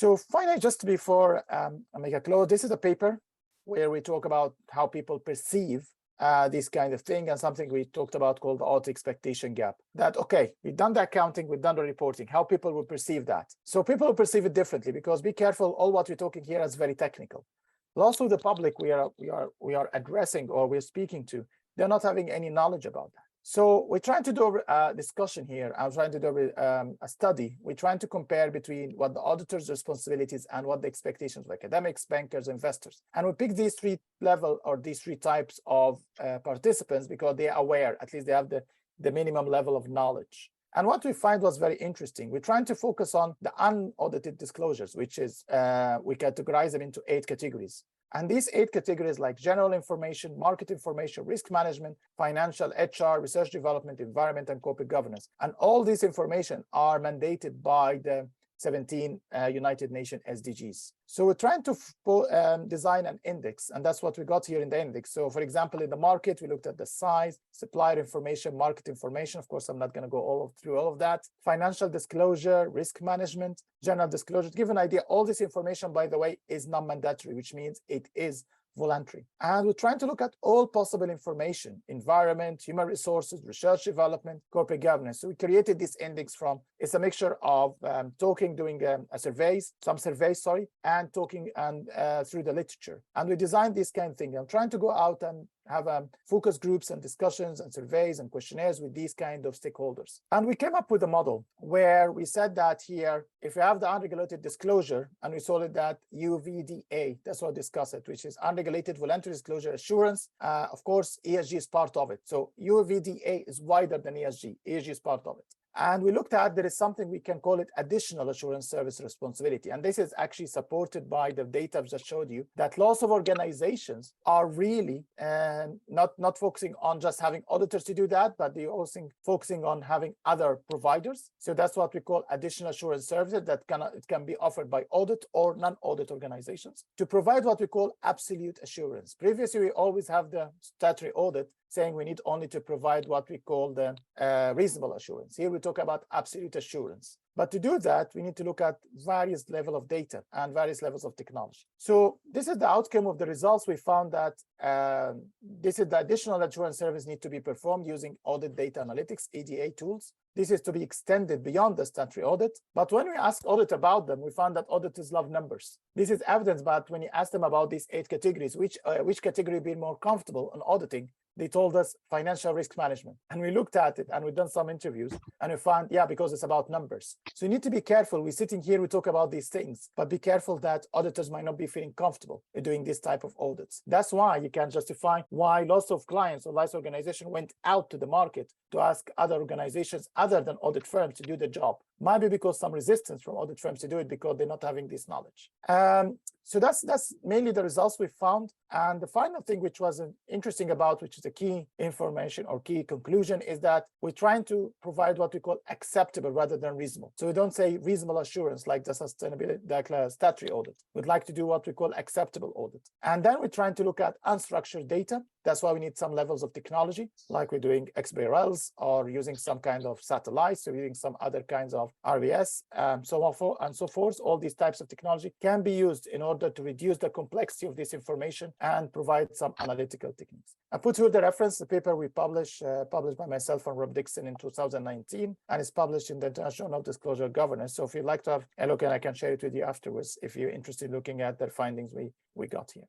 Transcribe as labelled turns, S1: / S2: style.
S1: So finally, just before I make a close, this is a paper where we talk about how people perceive this kind of thing, and something we talked about called the audit expectation gap. That, okay, we've done the accounting, we've done the reporting, how people will perceive that. So people will perceive it differently, because be careful, all what we're talking here is very technical. But also the public we are addressing or we're speaking to, they're not having any knowledge about that. So we're trying to do a discussion here. I'm trying to do a study. We're trying to compare between what the auditor's responsibilities and what the expectations of academics, bankers, investors. And we pick these three these three types of participants because they are aware, at least they have the minimum level of knowledge. And what we find was very interesting. We're trying to focus on the unaudited disclosures, which is, we categorize them into 8 categories. And these 8 categories, like general information, market information, risk management, financial, HR, research development, environment, and corporate governance. And all this information are mandated by the 17 United Nations SDGs. So we're trying to design an index, and that's what we got here in the index. So for example, in the market, we looked at the size, supplier information, market information. Of course, I'm not going to go through all of that. Financial disclosure, risk management, general disclosure. To give an idea, all this information, by the way, is non-mandatory, which means it is voluntary. And we're trying to look at all possible information: environment, human resources, research development, corporate governance. So we created this index it's a mixture of doing some surveys, and talking through the literature. And we designed this kind of thing. I'm trying to go out and have focus groups and discussions and surveys and questionnaires with these kind of stakeholders. And we came up with a model where we said that here, if you have the unregulated disclosure, and we saw that UVDA, that's what I discussed it, which is unregulated voluntary disclosure assurance. Of course, ESG is part of it. So UVDA is wider than ESG. ESG is part of it. And we looked at, there is something we can call it additional assurance service responsibility. And this is actually supported by the data I've just showed you, that lots of organizations are really not focusing on just having auditors to do that, but they're also focusing on having other providers. So that's what we call additional assurance services that it can be offered by audit or non-audit organizations to provide what we call absolute assurance. Previously, we always have the statutory audit saying we need only to provide what we call the reasonable assurance. Here we talk about absolute assurance. But to do that, we need to look at various levels of data and various levels of technology. So this is the outcome of the results. We found that this is the additional assurance service need to be performed using audit data analytics, EDA tools. This is to be extended beyond the statutory audit. But when we asked audit about them, we found that auditors love numbers. This is evidence, but when you ask them about these 8 categories, which category would be more comfortable on auditing, they told us financial risk management. And we looked at it and we've done some interviews and we found, yeah, because it's about numbers. So you need to be careful. We're sitting here, we talk about these things, but be careful that auditors might not be feeling comfortable in doing this type of audits. That's why you can justify why lots of clients or lots of organizations went out to the market to ask other organizations other than audit firms to do the job. Might be because some resistance from audit firms to do it because they're not having this knowledge. So that's mainly the results we found. And the final thing which was interesting about, which is the key information or key conclusion, is that we're trying to provide what we call acceptable rather than reasonable. So we don't say reasonable assurance like the sustainability, like statutory audit. We'd like to do what we call acceptable audit. And then we're trying to look at unstructured data. That's why we need some levels of technology, like we're doing XBRLs or using some kind of satellites, or using some other kinds of RVS, so on and so forth. All these types of technology can be used in order to reduce the complexity of this information and provide some analytical techniques. I put here the reference, the paper we published by myself and Rob Dixon in 2019, and it's published in the International Journal of Disclosure Governance. So if you'd like to have a look, and I can share it with you afterwards if you're interested in looking at the findings we got here.